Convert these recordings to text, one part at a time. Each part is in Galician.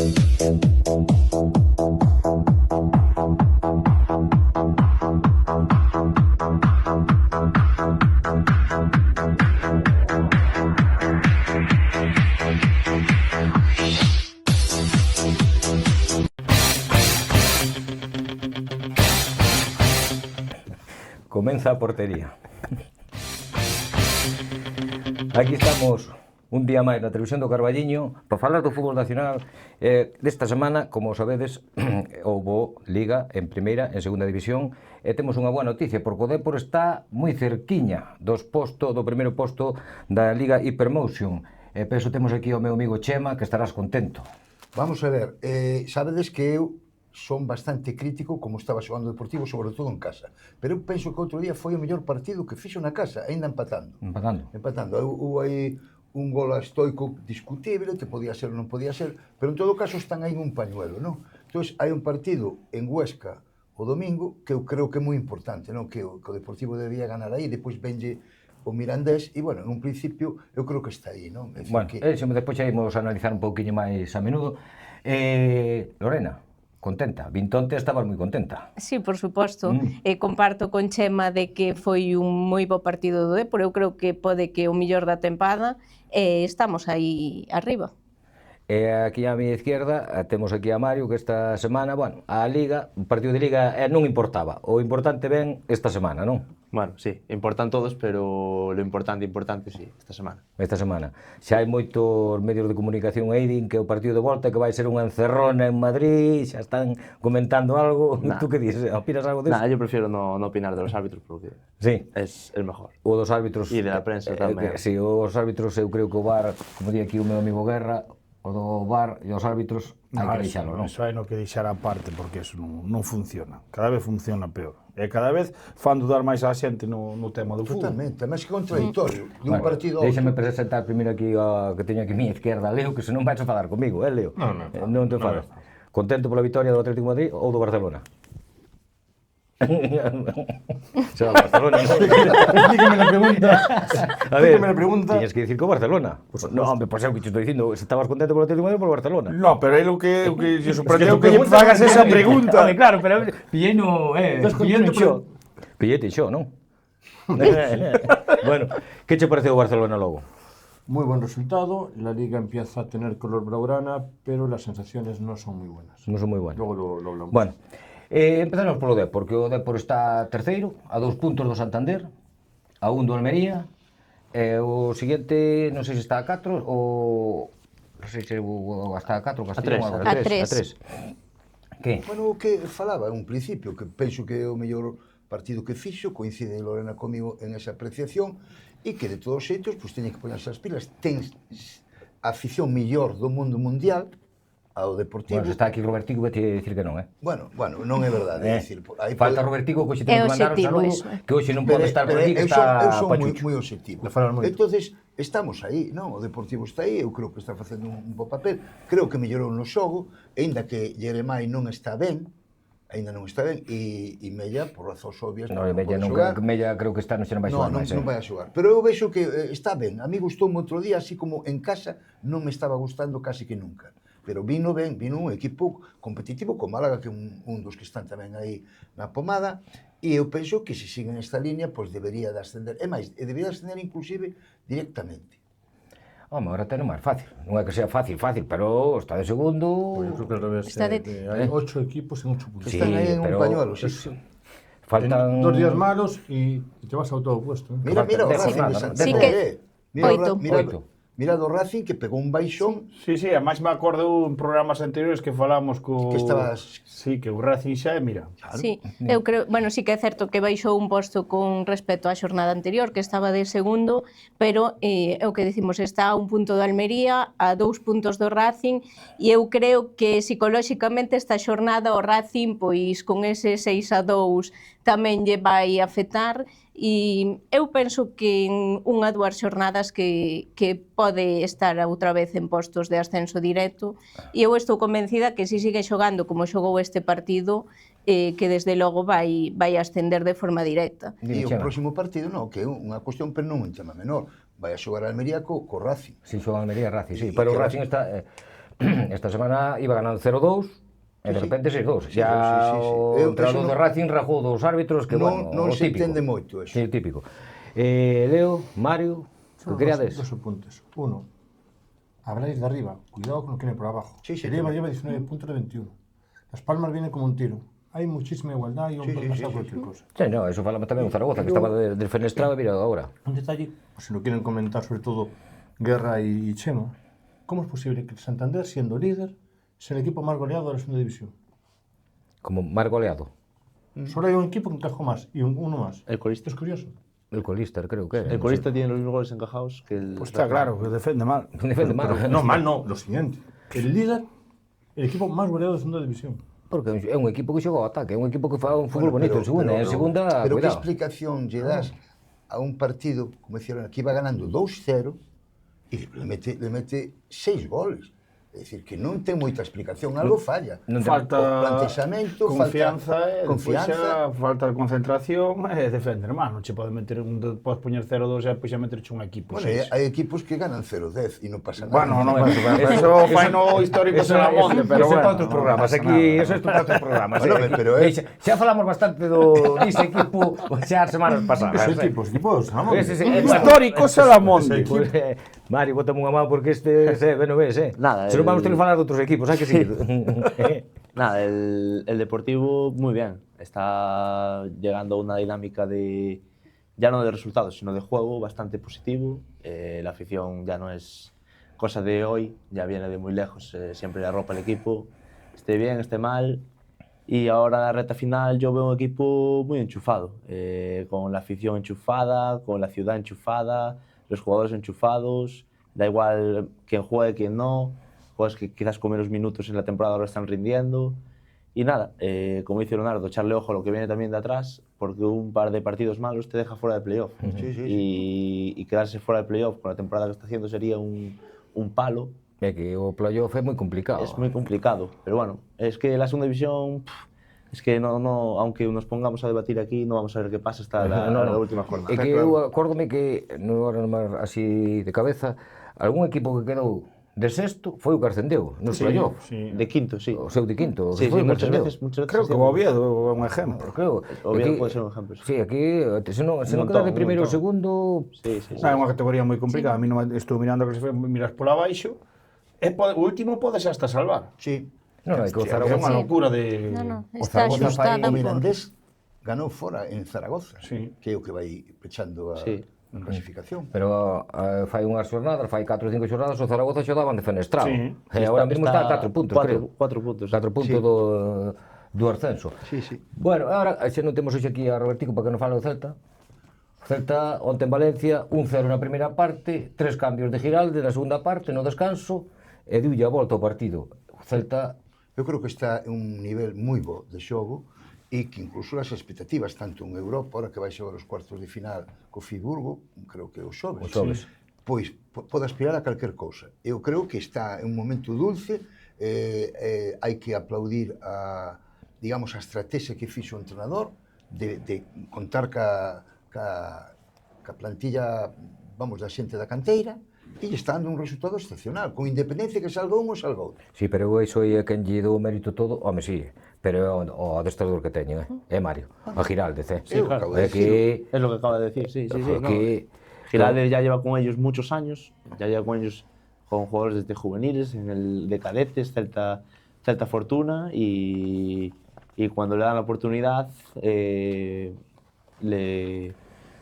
Comeza a portería. Aquí estamos un día máis na televisión do Carballiño para falar do fútbol nacional. Desta semana, como sabedes, houbo Liga en primeira, en segunda división, e temos unha boa noticia, porque o Dépor está moi cerquiña do primeiro posto da Liga Hypermotion. Penso temos aquí ao meu amigo Chema, que estarás contento. Vamos a ver, sabedes que eu son bastante crítico como estaba xogando o Deportivo, sobre todo en casa. Pero eu penso que outro día foi o mellor partido que fixo na casa, ainda empatando. Empatando. Houve aí un gol estoico discutible, que podía ser ou non podía ser, pero en todo caso están aí en un pañuelo, non? Entón, hai un partido en Huesca o domingo que eu creo que é moi importante, non? Que o Deportivo debía ganar aí, depois venlle o Mirandés, e, bueno, en un principio, eu creo que está aí, non? Bueno, despois xa imos analizar un pouquiño máis a menudo. Lorena, contenta? Vintonte estabas moi contenta. Sí, por suposto. Comparto con Chema de que foi un moi bo partido do Dépor. Eu creo que pode que o millor da tempada. Estamos aí arriba. Aquí á miña izquierda temos aquí a Mario, que esta semana, bueno, a Liga, o partido de Liga non importaba. O importante ven esta semana, non? Bueno, sí, importan todos, pero lo importante, sí, esta semana. Esta semana. Xa hai moitos medios de comunicación aí din que o partido de volta que vai ser unha encerrona en Madrid, xa están comentando algo. Nah. Tú que dices? Opinas algo de eso? Nah, yo prefiero no opinar de los árbitros porque sí, es el mejor. O dos árbitros... E de la prensa tamén. Sí, os árbitros, eu creo que o VAR, como di aquí o meu amigo Guerra, o do VAR e os árbitros hai que deixalo, non? Eso hai no que deixar aparte, porque eso non funciona. Cada vez funciona peor. E cada vez fan dudar máis a xente no tema do fútbol. Totalmente, máis que contradictorio dun partido. Déixame presentar primeiro aquí que teño aquí a miña izquierda, Leo, que se non vais a fadar comigo, Leo? Non te fadas. Contento pola vitória do Atlético de Madrid ou do Barcelona? Se va a Barcelona, ¿no? Dígame la pregunta. A ver, tienes que decir que o Barcelona. No, hombre, pues eu que te estou dicindo, se estabas contento polo Atlético de Madrid ou polo Barcelona. No, pero é o que lle sorprendeu que lle fagas esa pregunta. Claro, pero pilleno xo. Pillete xo, non? Bueno, que che pareceu o Barcelona logo? Muy buen resultado, la liga empieza a tener color blaugrana, pero las sensaciones no son muy buenas. No son moi buenas. Luego lo hablamos. Bueno, empezamos polo Dépor, porque o Dépor está terceiro, a 2 puntos do Santander, a 1 do Almería, o seguinte, non sei se está a 4, ou... non sei se está a 4, Castellón, a 3. Que? Bueno, o que falaba en un principio, que penso que é o mellor partido que fixo, coincide Lorena comigo en esa apreciación, e que de todos os xeitos, pois teñen que poñerse as pilas. Ten a afición mellor do mundo mundial, ao Deportivo. Bueno, se está aquí Robertico, vete a dicir que non, Bueno, non é verdade. Falta Robertico, que hoxe temos que mandar un saludo, que hoxe non pode estar por aquí, que está pachucho. Eu son moi objetivo. Entonces, estamos aí, non? O Deportivo está aí, eu creo que está facendo un bo papel. Creo que mellorou no xogo, aínda que Jeremai non está ben, e Mella, por razóns obvias, non pode xogar. Mella creo que está, non vai xogar máis. Non vai a xogar. Pero eu vexo que está ben. A mí gustoume outro día, así como en casa, non me estaba gustando casi que nunca. Pero vino un equipo competitivo con Málaga, que é un dos que están tamén aí na pomada, e eu penso que se siguen esta línea, pois debería de ascender. É máis, debería de ascender inclusive directamente. Home, agora ten máis fácil. Non é que sea fácil, pero está de segundo... Pues yo creo que al revés, hay 8 equipos en 8 puntos. Sí, están aí en un pañuelo, sí. Faltan 2 días malos y te vas a todo puesto. Mira o Racing de Santander. Mira do Racing que pegou un baixón. Sí, además me acordo en programas anteriores que falamos que estabas... Sí, que o Racing xa, mira. Sí, eu creo, bueno, sí que é certo que baixou un posto con respecto á xornada anterior, que estaba de segundo, pero é o que dicimos, está a 1 punto do Almería, a 2 puntos do Racing, e eu creo que psicolóxicamente esta xornada o Racing, pois con ese 6-2 tamén lle vai afectar, e eu penso que en 1 ou 2 xornadas que pode estar outra vez en postos de ascenso directo, e eu estou convencida que se sigue xogando como xogou este partido, que desde logo vai ascender de forma directa. E o próximo partido non, que é unha cuestión, pero non un tema menor, vai a xogar a Almería co Racing. Si, xoga a Almería Racing, sí, pero o Racing está... esta semana iba ganando 0-2, e de repente 6-2. Sí, Ya sí. o entrenador de Racing rajou dos árbitros que, bueno, Non o se típico. entende moito eso. Sí, típico. Leo, Mario, que queríades? Dos apuntes. Uno, habláis de arriba, cuidado con lo que viene por abajo. Sí, El Eibar lleva 19 puntos de 21. Las Palmas viene como un tiro. Hay muchísima igualdad y puede pasar cualquier cosa. Sí, no, eso falamos tamén en Zaragoza, que estaba defenestrado e virado agora. Un detalle, pues, si lo quieren comentar sobre todo Guerra y Chema, ¿cómo es posible que Santander, siendo líder, sea el equipo más goleado de la segunda división? Como mar goleado. Solo hay un equipo que encajó más y uno más. El colista. Es curioso. El colista, creo que. El colista tiene los mismos goles encajados que el... Pues está claro, que defende mal. Defende mal. No, mal no. Lo siguiente. El líder, el equipo más goleado de segunda división. Porque é un equipo que xoga ao ataque, é un equipo que fa un fútbol bonito en segunda, en segunda, pero que cuidado. explicación lle das a un partido, como dicieron, que iba ganando 2-0 e le mete 6 goles? É dicir, que non ten moita explicación, algo falla. Non ten- Falta O plantexamento, confianza, confianza. falta de concentración e defender mal. Non che pode meter podes poñer 0-2 e depois xa meterche un equipo. Bueno, seis. hai equipos que ganan 0-10 e non pasa nada. Bueno, non pasa nada. Eso fai no histórico Eso de la Monde, pero eso é bueno. para outros programas, pasa aquí, nada. eso é para outros programas. Bueno, aquí. pero Xa falamos bastante dese equipo xa as semanas pasadas. Ese equipo, Ramón. Histórico Salamonde. Pues, Mario, bótame unha mão porque este no ves, Nada, Se non vamos ter que falar de outros equipos, hai que seguir. Nada, el Deportivo muy bien. Está llegando a una dinámica de, ya no de resultados, sino de juego bastante positivo. La afición ya no es cosa de hoy, ya viene de muy lejos, siempre le arropa el equipo, esté bien, esté mal. Y ahora en la recta final yo veo un equipo muy enchufado, con la afición enchufada, con la ciudad enchufada, los jugadores enchufados, da igual quién juegue, quién no, jugadores que quizás con menos minutos en la temporada ahora están rindiendo. Y nada, como dice Leonardo, echarle ojo a lo que viene también de atrás, porque un par de partidos malos te deja fuera de playoff. Y quedarse fuera de playoff con la temporada que está haciendo sería un palo. É que o playoff é moi complicado. Es muy complicado, pero bueno, es que la segunda división, es que no, aunque nos pongamos a debatir aquí, no vamos a ver qué pasa hasta la última jornada. É que eu acórdome que, non agora máis así de cabeza, algún equipo que quedou de sexto foi o que ascendeu nos playoff. Sí. De quinto, sí. O seu de quinto, Sí, foi o que muchas ascendeu. veces. Creo que o Oviedo é un exemplo. Creo. Oviedo pode ser un exemplo. Sí, aquí, se non Un queda de montón, primeiro ou un montón. segundo... Sí. É unha categoría moi complicada. A mí non estou mirando que se miras pola baixo, o último podes hasta salvar. Sí. Non, é que o É Zaragoza... unha locura de... No, O está Zaragoza axustada O por... Mirandés ganou fora en Zaragoza, Sí. que é o que vai pechando a Sí. clasificación. Pero fai unhas xornadas, fai 4 ou 5 xornadas, o Zaragoza xo daban defenestrado. Sí. E agora mesmo está a 4 puntos, creo. 4 puntos. 4 puntos do ascenso. Sí. Bueno, agora, xa non temos hoxe aquí a Robertico para que non fale do Celta. Celta, onte en Valencia, 1-0 na primeira parte, 3 cambios de Giralde na segunda parte, no descanso, e diulle a volta ao partido. O Celta... Eu creo que está en un nivel moi bo de xogo e que incluso as expectativas, tanto en Europa, ahora que vai xogar os cuartos de final co Friburgo, creo que o xoves, pois pode aspirar a calquer cousa. Eu creo que está en un momento dulce, hai que aplaudir a, digamos, a estrategia que fixo o entrenador de contar ca plantilla, vamos, da xente da canteira, e está dando un resultado excepcional, con independencia que salga un ou salga outro. Sí, pero iso é quen lle dou o mérito todo, home, sí, pero é o adestrador que teñen, é Mario, a Giraldez, Sí, claro. É que... Es lo que acaba de decir, sí. que Giraldez ya lleva con ellos muchos años, ya lleva con ellos con jugadores desde juveniles, en el de cadetes, Celta Fortuna, y cuando le dan la oportunidad le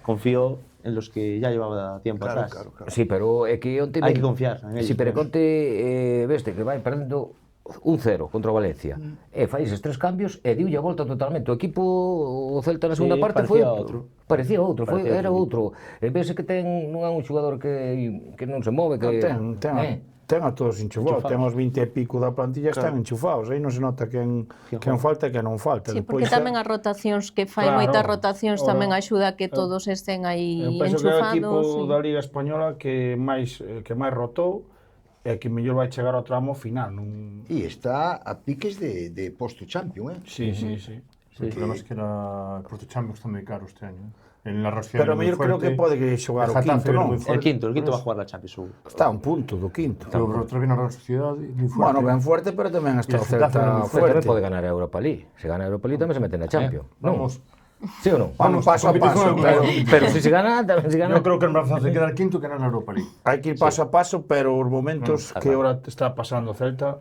confió en los que ya llevaba tiempo atrás. Claro. Sí, pero é que onte... Hai que confiar en ellos. Sí, pero onte veste que vai perdendo 1-0 contra o Valencia. E fai eses 3 cambios e diulle a volta totalmente. O equipo, o Celta na segunda parte foi outro. Parecía outro, era outro. E vese que non é un xogador que non se move, que Ten a todos enchufados, ten os 20 e pico da plantilla están enchufados, aí non se nota quen falta e quen non falta. Sí, porque tamén as rotacións que fai, moitas rotacións tamén axuda a que todos estén aí enchufados. Eu penso que é o equipo da Liga Española que máis rotou e que mellor vai chegar ao tramo final. E está a piques de posto champion, Sí. El problema es que el Porto Champions está muy caro este año. En la Rosalía Pero a mellor creo que pode que xogar o quinto, non? El quinto va a jugar la Champions, seguro. Está a un punto do quinto. Pero outra vez na Real Sociedade, moi fuerte. Bueno, ben fuerte, pero tamén está o Celta Pero tamén fuerte. pode ganar a Europa League. Se gana a Europa League tamén se mete na Champions. Non? Vamos. Sí ou non? Vamos paso a paso, Competición pero Pero se gana, tamén se gana. Yo creo que el Brazo hace quedar quinto que ganar la Europa League. hai que ir paso a paso, pero os momentos que ahora está pasando o Celta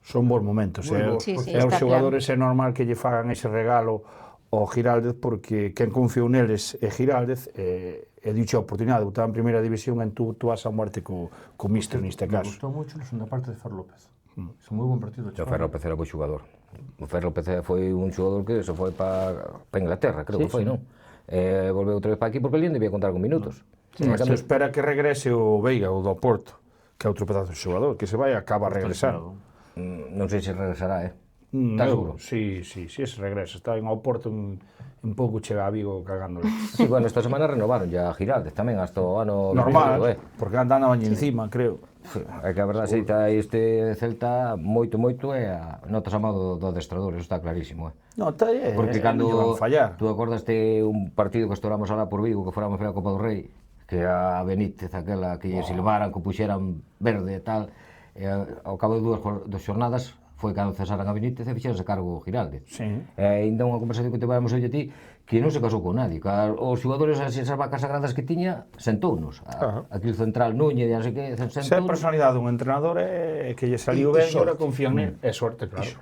son bons momentos. Sí, sí, E os está xogadores é normal que lle fagan ese regalo ao Giraldez, porque quen confiou neles é Giraldez, e dicho a oportunidade de botar en primeira división, en tú vas a muerte co míster neste Me caso. gustó mucho la segunda parte de Fer López. Es un muy buen partido. O Fer López era bo xogador. O Fer López foi un xogador que se foi para Inglaterra, creo que foi, non? Volveu outra vez para aquí porque ali non debía contar con minutos. Se espera que regrese o Veiga, o do Porto, que é outro pedazo de xogador, que se vai acaba regresando. Non sei se regresará, Estás seguro? Sí, se regresa. Está en ao Porto un pouco chega a Vigo cagándole. Sí, bueno, esta semana renovaron ya a Giraldez tamén hasta o ano... Normal, porque andaban encima, creo. É que a verdade xeita este Celta moito notas a mão do adestrador, eso está clarísimo, No, está aí, Porque non lle van cando fallar. tú acordaste un partido que estouramos alá por Vigo, que fóramos a Copa do Rei, que a Benítez aquela que lle silvaran, que puxeran verde e tal, e ao cabo de dos xornadas foi cando cesaran a Benítez e fixeranse cargo o Giraldez. Sí. E ainda unha conversación que tivemos hoxe a ti, que non se casou con nadie, que os xogadores, asas vacas sagradas que tiña, sentounos. Aquí o central Núñez, e non sei que, Se a sentounos. personalidade dun entrenador é que lle saliu ben, e agora confían nel. É sorte, claro.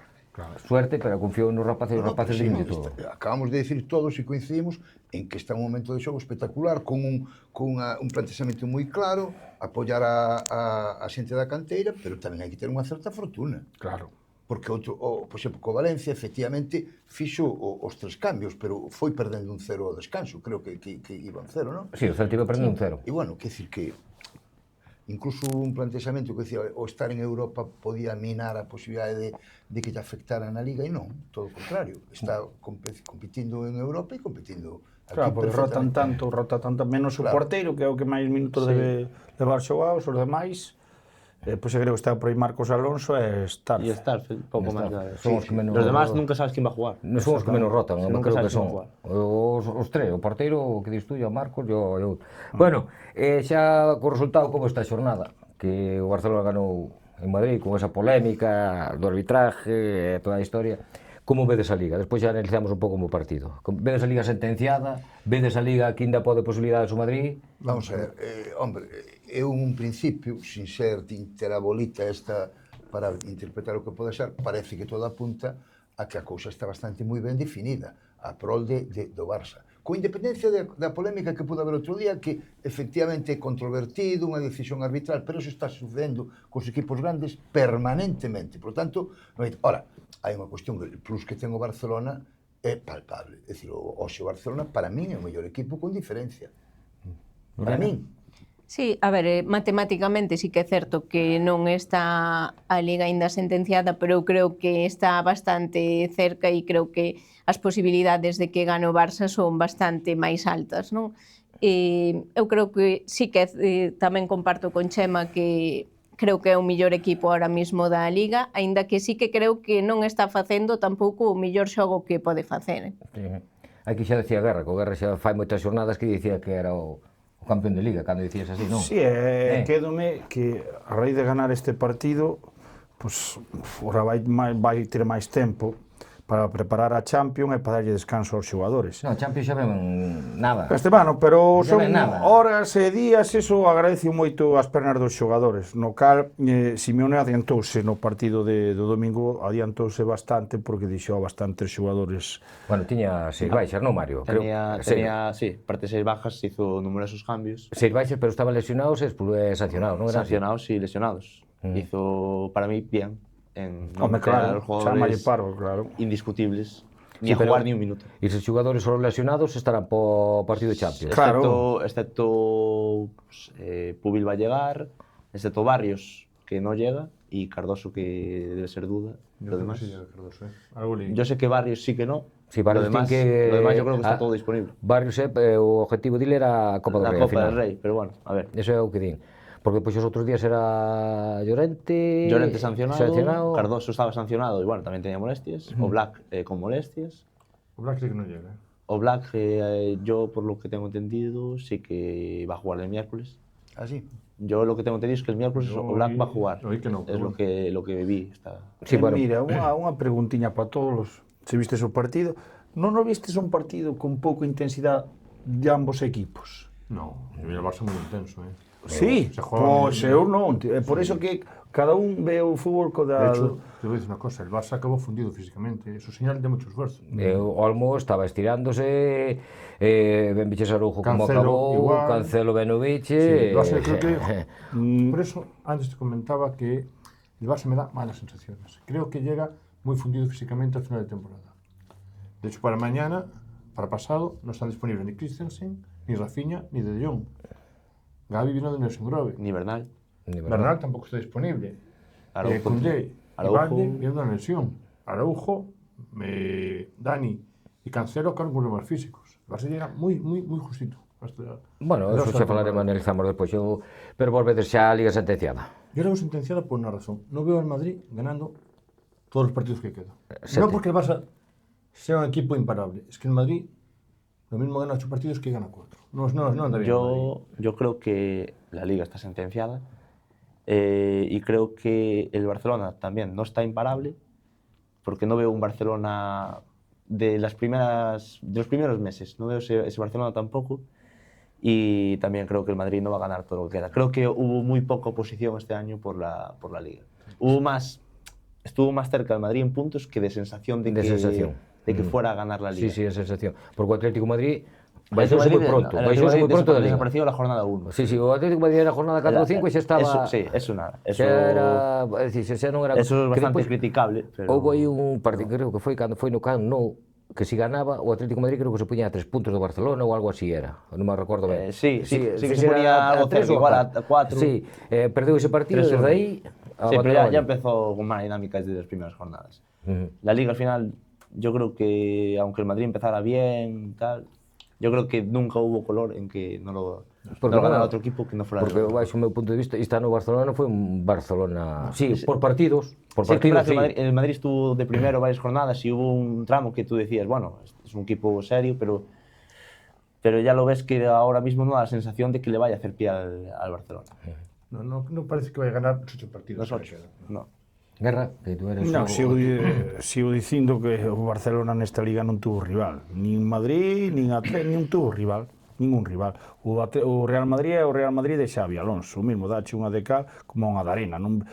Suerte, pero confiou nos rapaces, os rapaces sí, de todo. Acabamos de decir todos e coincidimos en que está un momento de xogo espectacular, con un plantexamento moi claro, apoiar a xente da canteira, pero tamén hai que ter unha certa fortuna. Claro. Porque por exemplo, co Valencia, efectivamente, fixo os 3 cambios, pero foi perdendo un 0 ao descanso, creo que iban 0, non? Sí, o Celta iba perdendo un 0. E bueno, quer dicir que incluso un plantexamento que decía o estar en Europa podía minar a posibilidade de que te afectara na Liga, e non, todo o contrario, está competindo en Europa e competindo aquí. Claro, porque rota tanto, menos o porteiro, que é o que máis minutos debe levar xogados, os demais. Pois creo que está por aí Marcos Alonso e Starf. Y Starf, poco más. Somos que menos... Los demás nunca sabes quién va a jugar. Non somos que menos rotan, Sí, non nunca creo que sabes quién son va a os tres, o porteiro, o que dis tú, e o Marcos, e o outro. Bueno, xa co resultado como esta xornada, que o Barcelona ganou en Madrid con esa polémica do arbitraje e toda a historia, como vedes a Liga? Despois xa analizamos un pouco como partido. Vedes a Liga sentenciada? Vedes a Liga que ainda pode posibilidades o Madrid? Vamos a ver, hombre, eu un principio, sin ser tinter a bolita esta para interpretar o que pode ser, parece que todo apunta a que a cousa está bastante moi ben definida, a prol do Barça. Co independencia da polémica que pudo haber outro día, que efectivamente é controvertido, unha decisión arbitral, pero eso está sucedendo cos equipos grandes permanentemente. Por tanto, ora, hai unha cuestión que o plus que ten o Barcelona é palpable. É dicir, o Barcelona, para min, é o mellor equipo con diferencia. Para min. Sí, a ver, matemáticamente sí que é certo que non está a Liga aínda sentenciada, pero eu creo que está bastante cerca e creo que as posibilidades de que gane o Barça son bastante máis altas, non? Eu creo que sí que tamén comparto con Chema que creo que é o mellor equipo ahora mismo da Liga, aínda que sí que creo que non está facendo tampouco o mellor xogo que pode facer. Sí. Aquí xa decía Guerra, que o Guerra xa fai moitas xornadas que dicía que era o campeón de Liga, cando dicías así, non? Sí, quédome que a raíz de ganar este partido, pues, ora vai ter máis tempo para preparar a Champions e para darlle descanso aos xogadores. Non, Champions xa ven nada. Bueno, pero Xa son ven nada. horas e días, eso agradece moito as pernas dos xogadores, no cal Simeone adiantouse no partido do domingo, adiantouse bastante porque deixou a bastantes xogadores. Bueno, tiña 6 baixas, non, Mario? Tenía, sí, parte de 6 bajas, hizo numerosos cambios. 6 baixas, pero estaban lesionados e sancionados, non? Sancionados y lesionados. Hizo, para mí, bien. En no Home, meter a claro, los jugadores paro, claro. indiscutibles, ni Sí, a jugar pero- ni un minuto. E se os xogadores son lesionados estarán po partido de Champions. Claro. Excepto pues, Pubil va a llegar, excepto Barrios, que no llega, y Cardoso, que debe ser duda. Lo demás. Yo sé que Barrios sí que no. Sí, Barrios lo demás, ten que- lo demás yo creo que está todo disponible. Barrios, o objetivo dile era a Copa do La Rei, ao Copa final. del Rey, pero bueno, a ver. Eso é o que din. Porque depois os outros días era Llorente... Llorente sancionado, Cardoso estaba sancionado y bueno, también tenía molestias. O Black con molestias. O Black sí que non llega. Oblak, yo por lo que tengo entendido, sí que va a jugar el miércoles. ¿Ah, sí? Yo lo que tengo entendido es que el miércoles Oblak va a jugar. Oí que no, Es lo que vi. Sí, bueno, Mira, unha preguntiña para todos, se vistes o partido, non o vistes un partido con pouca intensidade de ambos equipos? No, el Barça moi intenso, Sí, Se juega pois eu non, é por iso que cada un ve o fútbol co De da... hecho, te voy a decir una cosa, el Barça acabó fundido físicamente, eso señal de mucho esfuerzo. O Olmo estaba estirándose, ben biches Araujo como Cancelo, acabou, igual. Cancelo Benoviche... Sí, el Barça creo que... Por eso, antes te comentaba que el Barça me da malas sensaciones. Creo que llega muy fundido físicamente al final de temporada. De hecho, para mañana, para pasado, no están disponibles ni Christensen, ni Rafinha, ni De Jong. Gavi vino de Nelson Grove. Ni Bernal. Bernal tampoco está disponible. Araujo. Koundé, Araujo. Ivaldi viene de una lesión. Araujo, Dani y Cancelo acaban con problemas físicos. El Barça llega muy justito. Bueno, eso xa falaremos, analizamos despois, pero volvedes xa a Liga sentenciada. Yo la veo sentenciada por una razón. No veo al Madrid ganando todos los partidos que quedan. Sete. No porque el Barça sea un equipo imparable. Es que el Madrid lo mismo gana 8 partidos que gana 4. No anda bien. Yo creo que la Liga está sentenciada y creo que el Barcelona también no está imparable porque no veo un Barcelona de los primeros meses. No veo ese Barcelona tampoco. Y también creo que el Madrid no va a ganar todo lo que queda. Creo que hubo muy poca oposición este año por la Liga. Estuvo más cerca el Madrid en puntos que de sensación de que fuera a ganar la Liga. Sí, es sensación. Porque o Atlético Madrid baixouse moi pronto, da Liga. Desapareció la jornada 1. Sí, o Atlético Madrid era a jornada 4 ou 5 e xa estaba... Eso nada. Xa era... Xa non era... Eso es bastante criticable, pero... Houve aí un partido, creo que foi cando foi no Camp Nou, que si ganaba o Atlético de Madrid creo que se puña a 3 puntos do Barcelona ou algo así era, non me recordo ben. Sí que se ponía algo cerca, igual a 4. Sí, perdeu ese partido desde aí... Sí, pero ya empezó con mala dinámica desde las primeras jornadas. La Liga al final, yo creo que aunque el Madrid empezara bien y tal, yo creo que nunca hubo color en que no lo ganara otro equipo que no fuera... Porque baixo o meu punto de vista, este ano o Barcelona foi un Barcelona... Sí, por partidos, sí. El Madrid estuvo de primero varias jornadas y hubo un tramo que tú decías, bueno, es un equipo serio, pero ya lo ves que ahora mismo no da la sensación de que le vaya a hacer pie al Barcelona. No parece que vaya a ganar 8 partidos. Los 8, no. Guerra, que tú eres... Non, sigo dicindo que o Barcelona nesta liga non tuvo rival. Nin Madrid, nin Atlético, non tuvo rival. Ningún rival. O Real Madrid é o Real Madrid de Xavi Alonso. O mismo dache unha de cal como unha de arena. Non,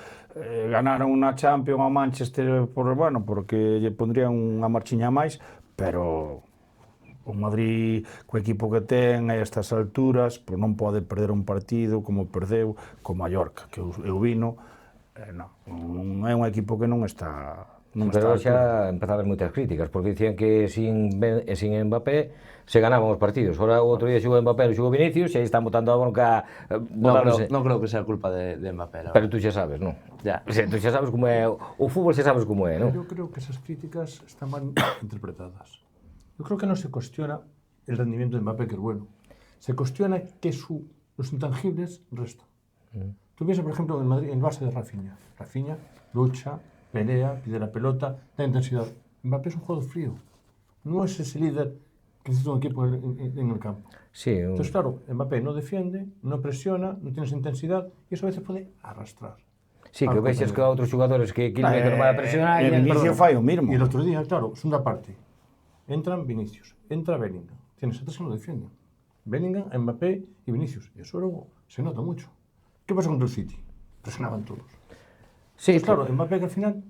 ganaron unha Champions a Manchester porque lle pondrían unha marchiña máis, pero o Madrid, co equipo que ten a estas alturas, pois non pode perder un partido como perdeu co Mallorca, que eu vino. Non é un equipo que non está... Pero xa empezaba a haber moitas críticas, porque dicían que sin Mbappé se ganaban os partidos. Ahora o outro día xugou Mbappé, xugou Vinicius, e aí están botando a bronca... No creo que sea culpa de Mbappé. Pero tú xa sabes, non? Ya. Tú xa sabes como é, o fútbol xa sabes como é, non? Yo creo que esas críticas están mal interpretadas. Yo creo que no se cuestiona el rendimiento de Mbappé, que es bueno. Se cuestiona que los intangibles restan. Tú piensas, por ejemplo, en el Madrid, en el Barça de Rafinha. Rafinha lucha, pelea, pide la pelota, da intensidad. Mbappé es un jugador frío. No es ese líder que necesita un equipo en el campo. Sí, Entonces, claro, Mbappé no defiende, no presiona, no tiene esa intensidad y eso a veces puede arrastrar. Sí, que vexes que outros xogadores que non vai a presionar... El inicio fai o mismo. Y el otro día, claro, segunda parte. Entran Vinicius, entra Bellingham. Tienes atrás que no defienden. Bellingham, Mbappé y Vinicius. Y eso luego se nota mucho. ¿Qué pasa contra el City? Presionaban todos. Sí, pues claro, Mbappé que al final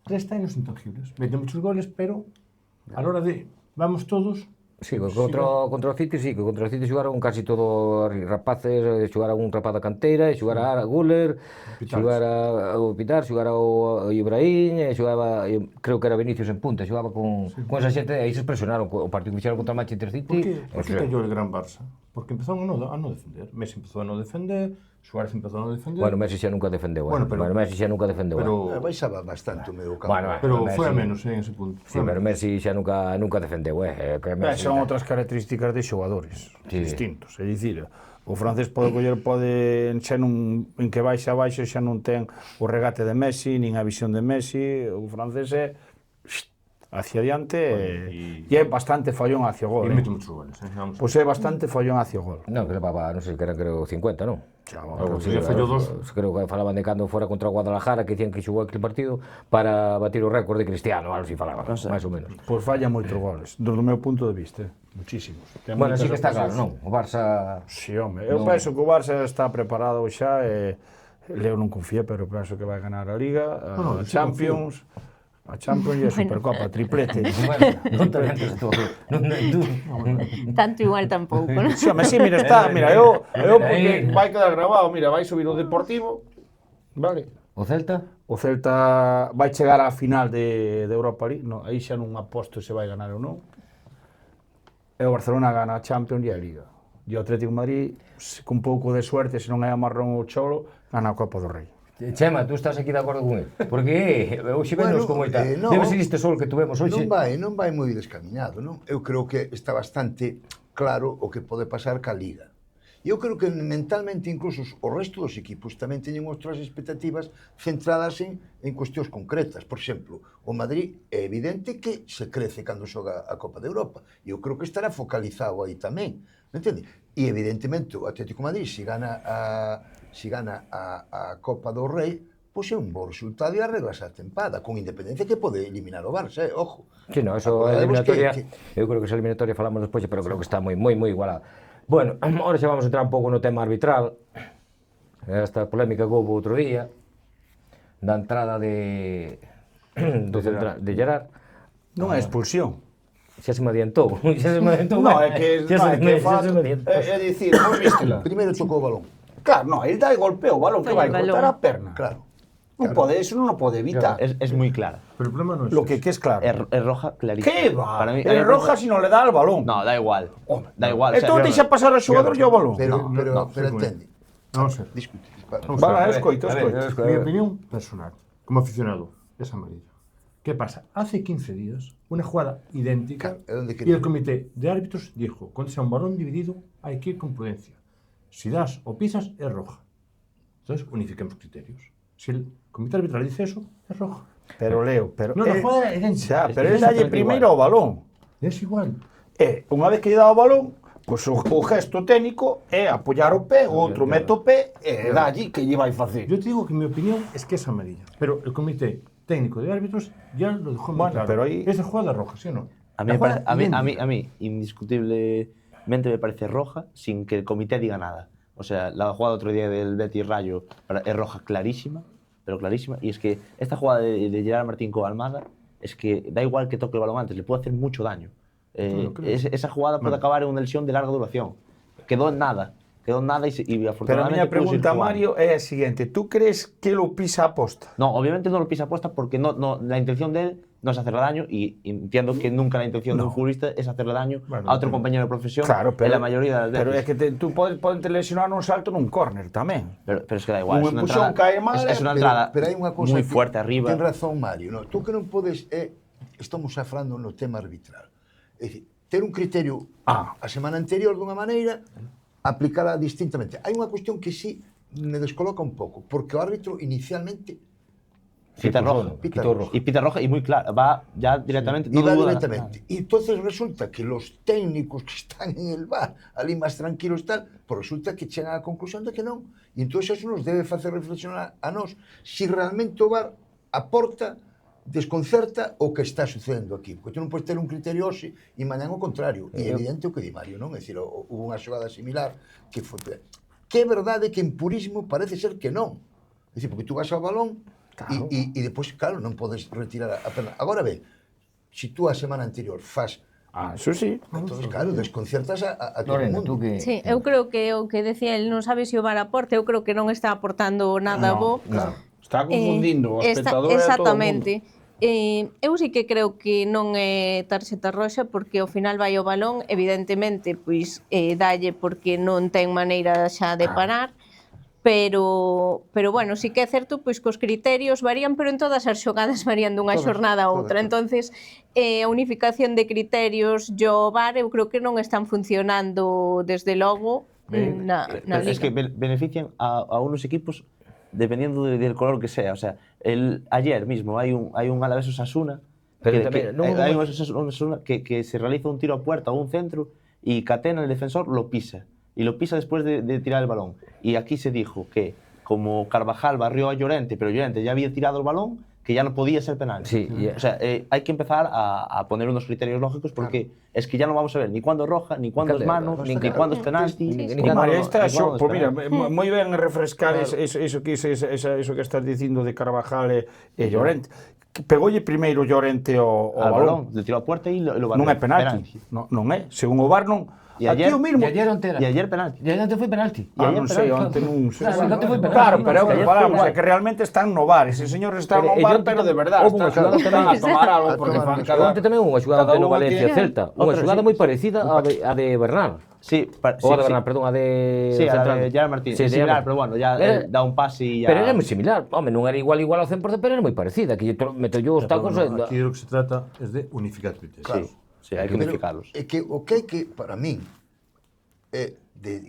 resta en los intangibles. Mete muchos goles, pero a la hora de vamos todos... Sí, contra o City, sí, que contra o City xugaron casi todos rapaces, xugara un rapaz da canteira, xugara a Güler, xugara o Pitar, xugara o Ibrahim, xugaba, creo que era Vinicius en punta, xugaba con esa xente, aí se expresionaron o partido que fixeron contra o Manchester City. ¿Por qué cayó el gran Barça? Porque empezaron a no defender. Messi empezó a no defender, Suárez empezó a no defender... Bueno, Messi xa nunca defendeu, Messi xa nunca defendeu. Baixaba bastante o medio campo. Pero foi a menos en ese punto. Sí, pero Messi xa nunca defendeu, Son outras características de xogadores distintos, é dicir, o francés pode xa non, en que baixa abaixo xa non ten o regate de Messi, nin a visión de Messi, o francés é hacia diante e é bastante follón hacia o gol. Y mete muchos goles. Pois é bastante follón hacia o gol. Non, que levaba, non sei, que eran creo 50, non? Xa, Algo así, le falló dos. Creo que falaban de cando fora contra o Guadalajara, que dicían que xugou aquele partido para batir o récord de Cristiano, algo así falaban, máis ou menos. Pois falla moitos goles, do meu punto de vista, muchísimos. Ten Bueno, moitas así que está claro, ocasións. non? O Barça... Si, home, eu penso que o Barça está preparado xa e Leo non confía, pero penso que vai ganar a Liga, a Champions, a Champions e a Supercopa, triplete. Non te lentes tú. Tanto igual tampouco, non? Si, home, si, mira, está, mira, eu porque vai quedar grabado, mira, vai subir o Deportivo, vale? O Celta? O Celta vai chegar á final de Europa League, no, aí xa non aposto se vai ganar ou non. E o Barcelona gana a Champions e a Liga. E o Atlético de Madrid, con pouco de suerte, se non é a marrón ou cholo, gana a Copa do Rei. Chema, tú estás aquí de acordo con él? Porque hoxe venos con moita... no, Debe ser este sol que tuvemos hoxe. non vai moi descaminado, non? Eu creo que está bastante claro o que pode pasar ca Liga. E eu creo que mentalmente incluso o resto dos equipos tamén teñen outras expectativas centradas en cuestións concretas. Por exemplo, o Madrid é evidente que se crece cando xoga a Copa de Europa. E eu creo que estará focalizado aí tamén. Me entende? E evidentemente o Atlético de Madrid, se gana a Copa do Rei, pois é un bo resultado e arreglas a tempada, con independencia que pode eliminar o Barça, ojo. Sí, no, eso é eliminatoria, eu creo que esa eliminatoria falamos despois, pero creo que está moi igualada. Bueno, ahora xa vamos a entrar un pouco no tema arbitral, esta polémica que houve outro día, da entrada de Gerard. Non é expulsión. Xa se me adiantou. Non, é que é dicir, non vístela. Primeiro tocou o balón. Claro, non, ele dá e golpea o balón que vai cortar a perna. Claro. Non pode, eso non o pode evitar. Es muy clara. Pero el problema no es Lo que es claro. Es roja clarísima. ¿Qué va? Para mí- Es roja si no le da al balón. No, da igual. Da igual. Entón deixa pasar ao xogador e ao balón. Pero sí, entende. Vamos a ver. Discute. Vale, escoito. Mi opinión personal, como aficionado, es amarillo. ¿Qué pasa? Hace 15 días, una jugada idéntica, Claro, ¿dónde y quería? el comité de árbitros dijo, cuando sea un balón dividido, hay que ir con prudencia. Si das o pisas, es roja. Entonces, unifiquemos criterios. Si el comité arbitral dice eso, es roja. Pero Leo, pero No, la jugada era idéntica. pero ele dalle primeiro ao balón. Es igual. E unha vez que lle dá o balón, pois o gesto técnico é apoiar o pé, o outro mete o pé e dalle que lle vai facer. Yo te digo que mi opinión es que es amarilla. Pero el comité técnico de árbitros ya lo dejó muy Bueno, claro. pero ahí- Esa jugada es roja, ¿sí o no? A mí, La me jugada parece- a idéntica. mí, indiscutiblemente me parece roja sin que el comité diga nada. O sea, la jugada otro día del Betis Rayo es roja clarísima, pero clarísima. Y es que esta jugada de Gerard Martín con Almada, es que da igual que toque el balón antes, le puede hacer mucho daño. Esa jugada puede acabar en una lesión de larga duración. Quedó en nada y Pero a afortunadamente miña pudo seguir pregunta, jugando. Mario, é a seguinte. Tú crees que lo pisa a posta? No, obviamente no lo pisa apuesta porque la intención de él no es hacerle daño y entiendo que nunca la intención de un futbolista es hacerle daño a otro compañero de profesión Claro, pero en la mayoría de las veces. Pero é que tú podes lesionar nun salto nun córner tamén. Pero es que da igual, Un es una empujón entrada, cae mal, es una entrada Pero hai unha cousa muy que fuerte arriba. Ten razón Mario, no? Tú que non podes estamos afrando no tema arbitral. É dicir, ter un criterio a semana anterior dunha maneira, aplicala distintamente. Hai unha cuestión que sí me descoloca un pouco, porque o árbitro inicialmente Pita roja. Y pita roja y muy claro, va ya directamente. y va directamente. Y entonces resulta que los técnicos que están en el bar, ali máis tranquilos tal, pues resulta que chegan á conclusión de que non. E entonces eso nos debe facer reflexionar a nós si realmente o bar aporta, desconcerta o que está sucedendo aquí. Porque tú non podes ter un criterio hoxe e mañán o contrario. E é evidente o que di Mario, non? É dicir, hubo unha xogada similar que foi... Que é verdade que en purismo parece ser que non. É dicir, porque tú vas ao balón e depois, claro, non podes retirar a perna. Agora ben, se tú a semana anterior fas Eso sí. entonces, claro, desconcertas a todo o Lorena, mundo. tú que... Sí, eu creo que o que decía el non sabe se o VAR aporta, eu creo que non está aportando nada bo. Está confundindo o espectador exactamente. Eu sí que creo que non é tarxeta roxa porque ao final vai o balón, evidentemente, pois dalle porque non ten maneira xa de parar, pero bueno, sí que é certo pois que os criterios varían, pero en todas as xogadas varían dunha xornada a outra. Entonces, a unificación de criterios yo VAR eu creo que non están funcionando desde logo na Liga. Es que benefician a unos equipos dependiendo del color que sea. O sea, ayer mismo hay un Alavés Osasuna Hay una que se realiza un tiro a puerta o un centro y Catena, el defensor, lo pisa. Y lo pisa después de tirar el balón. Y aquí se dijo que como Carvajal barrió a Llorente, pero Llorente ya había tirado el balón, que ya no podía ser penalti. Sí, o sea, hay que empezar a poner unos criterios lógicos porque es que ya no vamos a ver ni cuándo es roja, ni cuándo es mano, ni cuándo es penalti. María, pues mira, moi ben refrescar eso que estás dicindo de Carvajal e Llorente. Pegoulle primeiro Llorente ao balón. Le tirou a puerta e lo barrió. Non é penalti. Non é. Según o VAR non. E ayer, mismo. E ayer penalti. E ayer foi penalti. Non sei, onte non sei. Onte foi penalti. Claro, pero é o que falamos, é que realmente están no VAR. Ese señor está no VAR, pero de verdade. Están a tomar algo, porque fan cada... Onte tamén unha xogada no Valencia-Celta. Unha xogada moi parecida a de Bernal. Sí, o de Bernal, perdón, a de sí, a de Gerard Martín. Sí, similar, pero bueno, ya da un pase e ya... Pero era moi similar. Home, non era igual ao 100%, pero era moi parecida. Que meto yo os tacos... Aquí lo que se trata es de unificar criterios. Sí, hai que unificarlos. É que o que hai que, para min, é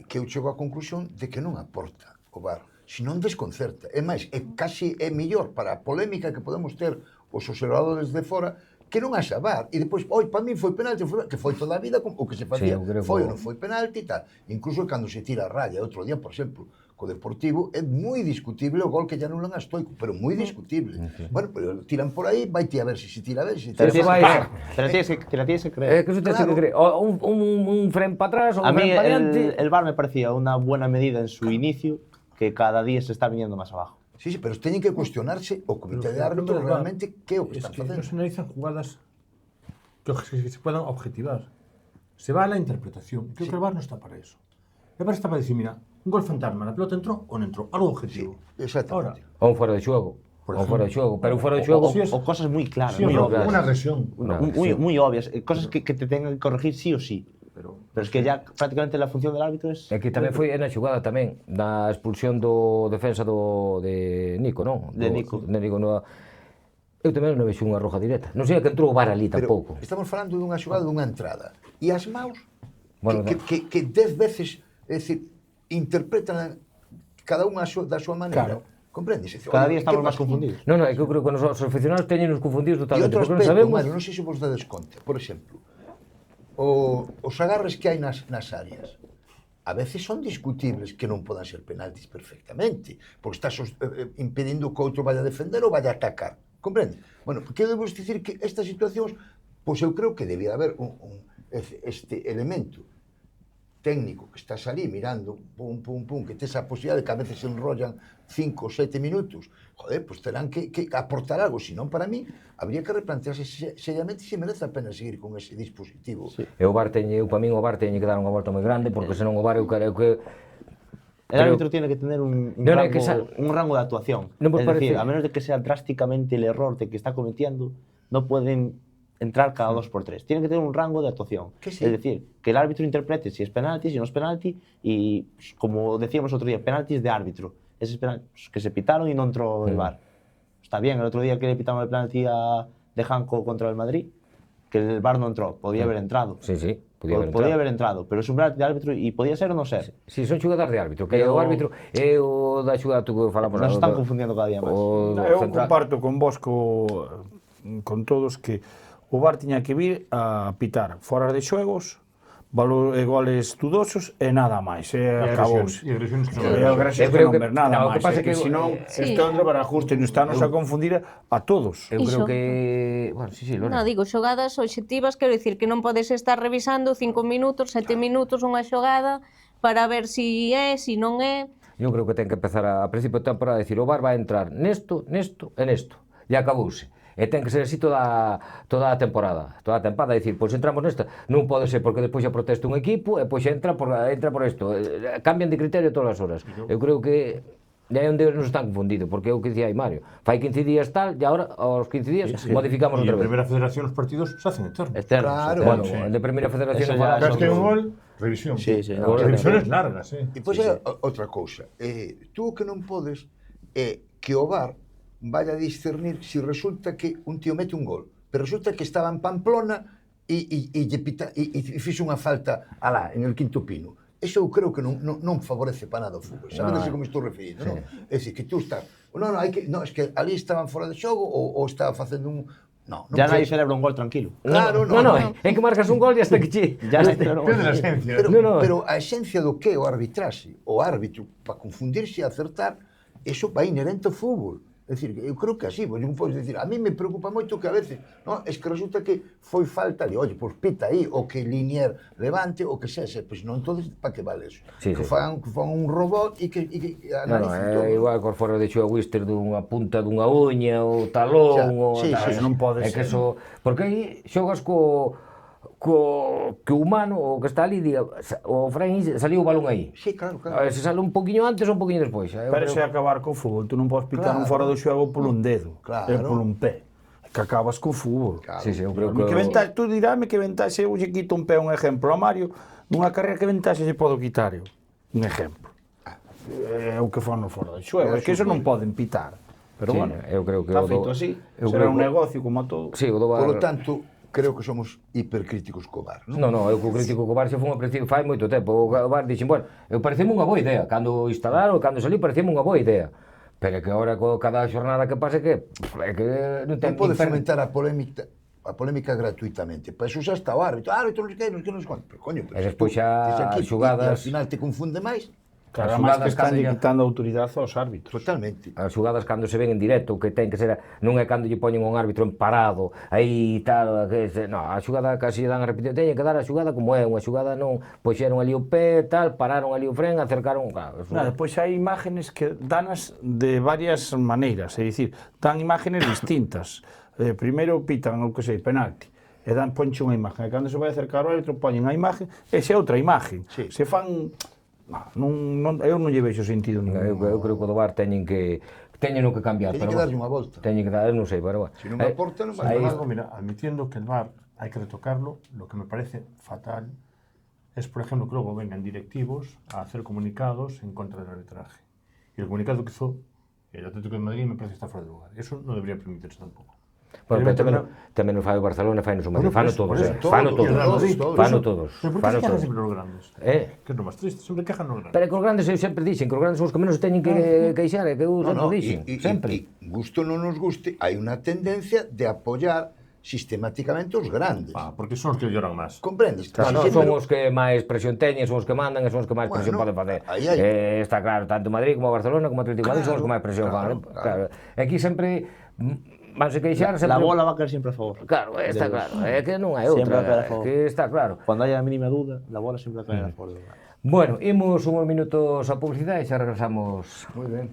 que eu chego á conclusión de que non aporta o VAR, senón desconcerta. É máis, casi é mellor para a polémica que podemos ter os observadores de fora que non haxa VAR. E depois, para mí foi penalti, que foi toda a vida, o que se facía, foi ou non foi penalti e tal. Incluso cando se tira a raya, outro día, por exemplo, co Deportivo, é moi discutible o gol que ya non lan a Stoico, pero moi discutible. Bueno, pero tiran por aí, vai ti a ver se se tira ben, se tira ben. Te la tienes que creer. Que eso tienes que creer. Un fren para atrás, un fren para adelante. El VAR me parecía una buena medida en su inicio, que cada día se está viniendo más abajo. Sí, pero teñen que cuestionarse o comité de árbitros realmente que é o que están facendo. No se analizan jugadas que se puedan objetivar. Se va a la interpretación. Creo que el VAR no está para eso. El VAR está para decir, mira, un gol fantasma, la pelota entró o no entró, algo objetivo. Sí, exactamente. O un fuera de xogo. O fuera de xogo, pero un fuera de xogo... O cosas moi claras, sí, moi obvias. Una agresión. Muy obvias, cosas que te tengan que corregir sí o sí. Pero es que ya prácticamente la función del árbitro es... É que tamén foi na xogada tamén, da expulsión do defensa de Nico, non? De Nico. Eu tamén non vexo unha roja directa. Non sei que entrou o VAR ali tampouco. Pero estamos falando dunha xogada dunha entrada. E as maus, bueno, que 10 veces, é dicir, interpretan cada unha da súa maneira. Claro. Comprendes? Cada día estamos máis confundidos. Non, é que eu creo que os aficionados teñen nos confundidos totalmente. E outro aspecto, non sei se vos dades conta, por exemplo, os agarres que hai nas áreas a veces son discutibles que non podan ser penaltis perfectamente, porque estás impedindo que o outro vaya a defender ou vaya a atacar, comprende? Bueno, porque eu debo dicir que estas situacións, pois eu creo que debía haber este elemento técnico que estás ali mirando, pum, pum, pum, que tes a posibilidade de que a veces se enrollan 5 ou 7 minutos, joder, pues terán que aportar algo, senón para mí, habría que replantearse seriamente se merece a pena seguir con ese dispositivo. Sí. E o VAR para min o VAR teñe que dar unha volta moi grande, porque senón o VAR eu creo que... El árbitro tiene que tener un rango de actuación. Es decir, a menos de que sea drásticamente el error de que está cometiendo, no pueden entrar cada 2 por 3. Tiene que tener un rango de actuación. Sí. Es decir, que el árbitro interprete si es penalti, si no es penalti, y como decíamos otro día, penaltis de árbitro. Esos penaltis que se pitaron y no entró el VAR. Está bien, el otro día que le pitaron el penalti de Janko contra el Madrid, que el VAR no entró, podía haber entrado. Sí, podía haber entrado, pero es un penalti de árbitro y podía ser o no ser. Sí, son xugadas de árbitro, que o árbitro é o da xugada que falamos. Nos están confundiendo cada día máis. Eu comparto con vos con todos que o VAR tiña que vir a pitar fora de xogos, goles dudosos e nada máis, acabouse. E agresións que non ver nada máis, que senón isto entra para ajuste, non está nos a confundir a todos. Eu creo que... Bueno, sí, Lorena. Non, digo, xogadas obxectivas, quero dicir que non podes estar revisando 5 minutos, 7 minutos unha xogada para ver si é, si non é. Eu creo que ten que empezar a principio de temporada a decir o VAR vai entrar nesto, nesto e nesto. E acabouse. E ten que ser así toda a temporada. Toda a temporada, dicir, pois entramos nesta. Non pode ser porque despois xa protesta un equipo e pois entra por isto. Cambian de criterio todas as horas. Eu creo que é onde nos están confundidos, porque é o que dicía aí Mario. Fai 15 días tal, e agora aos 15 días modificamos outra vez. E en Primeira Federación os partidos se hacen eternos. Claro. Bueno, de Primeira Federación... Gaste un gol, revisión. Revisiones largas, E pois é outra cousa. Tú o que non podes é que o VAR vaya a discernir si resulta que un tío mete un gol, pero resulta que estaba en Pamplona e fixo unha falta alá, en el Quinto Pino. Eso eu creo que non favorece para nada o fútbol. Sabedes como estou referindo, non? É dicir, que tú estás... Non, é que ali estaban fora de xogo ou estaba facendo No, Ya nadie puedes. celebra un gol tranquilo. Claro, No, é que marcas un gol e hasta que che... Ya nadie celebra un Pierde gol. la esencia. Pero a esencia do que é o arbitraxe, o árbitro, para confundirse e acertar, eso vai inherente ao fútbol. É dicir, eu creo que así, non podes dicir, a mí me preocupa moito que a veces, no, es que resulta que foi falta de, oye, pois pita aí, o que Linier levante, o que sexe, pois non, entonces, para que vale eso? Sí, que sí. fan un robot e que analicen todo. É igual cor fora de xo Wister dunha punta dunha uña, ou talón, Xa, ou sí, tal, sí, non pode ser. que eso, porque aí xogas que o humano, o que está ali, diga, o Fran saliu o balón aí. Sí, claro, A claro. ver, se sale un poquinho antes ou un poquinho despois. Pero se acabar co fútbol, tú non podes pitar un Claro. fora do xogo por un dedo, Claro. e por un pé. Que acabas co fútbol. Claro. Sí, sí, eu creo Que que... ventaxe, tú dirame que ventaxe, eu lle quito un pé un exemplo a Mario, nunha carrera que ventaxe se podo quitar eu, un exemplo. É o que fan no fora do xogo, é que eso non poden pitar. Pero Sí, bueno, eu creo que está o do- feito así, eu será creo un que- negocio como a todo. Sí, o do Por lo VAR... tanto, creo que somos hipercríticos co VAR, non? Non, eu co crítico co VAR xa fun a principio, fai moito tempo, o VAR dixen, bueno, eu pareceme unha boa idea, cando instalaron, cando saliu, pareceme unha boa idea. Pero é que agora, cada xornada que pase, é que non ten... Non pode fomentar a polémica gratuitamente. Para eso xa está o árbitro. Árbitro, non sei que, non sei quanto. Pero, coño, E despois xa tes aquí, as xogadas- E ao final te confunde máis. Claro, As máis que xogadas están cando ya- quitando autoridade aos árbitros. Totalmente. As xugadas cando se ven en directo, que ten que ser, non é cando lle poñen un árbitro en parado, aí tal, que no, a xugada casi dan a repetir, teñen que dar a xugada como é, unha xugada non, puxeron ali o pé, tal, pararon ali o fren, acercaron, claro, eso, Despois hai imágenes que danas de varias maneiras, é dicir, dan imágenes distintas. Primeiro pitan o que sei, penalti, e dan ponche unha imagen, e cando se vai acercar o árbitro poñen a imagen, e xa é outra imagen. Sí. Se fan... eu non lle vexo sentido ningún. eu creo que o do VAR teñen que no que cambiar, Teñen pero que darlle bueno, unha volta. teñen que dar, eu non sei, pero bueno. Si non aporta, non vai Sin nada. embargo, mira, admitiendo que el VAR hay que retocarlo, lo que me parece fatal es, por ejemplo, que luego vengan directivos a hacer comunicados en contra del arbitraje. Y el comunicado que hizo el Atlético de Madrid me parece que está fuera de lugar. Eso no debería permitirse tampoco. Bueno, pero Evidentemente, tamén o fai o Barcelona, fai no Madrid, Bueno, fano por todos, eso, todo, fano y el todos, Real Madrid, fano eso. todos, Pero ¿por qué fano se quejan todos. siempre los grandes? Que es lo más triste, siempre quejan los grandes. Pero que os grandes eu sempre dixen, que os grandes son os que menos teñen que queixar, é que eu sempre dixen, sempre. Gusto non nos guste, hai unha tendencia de apoiar sistemáticamente os grandes. Porque son los que lloran más. Comprendes? Claro, Casi son sempre- os que máis presión teñen, son os que mandan e son os que máis Bueno, presión poden facer. aí hai. Está claro, tanto Madrid como Barcelona como Atlético de Madrid son os que máis presión claro, fan. Claro. Aquí sempre vanse queixar, sempre... La bola va a caer siempre a favor. Claro, está claro, é que non hai Sempre va a caer outra, a favor. que está claro. Cuando haya la mínima duda, la bola siempre va a caer a favor del VAR. Bueno, imos unhos minutos a publicidade e xa regresamos. Moi ben.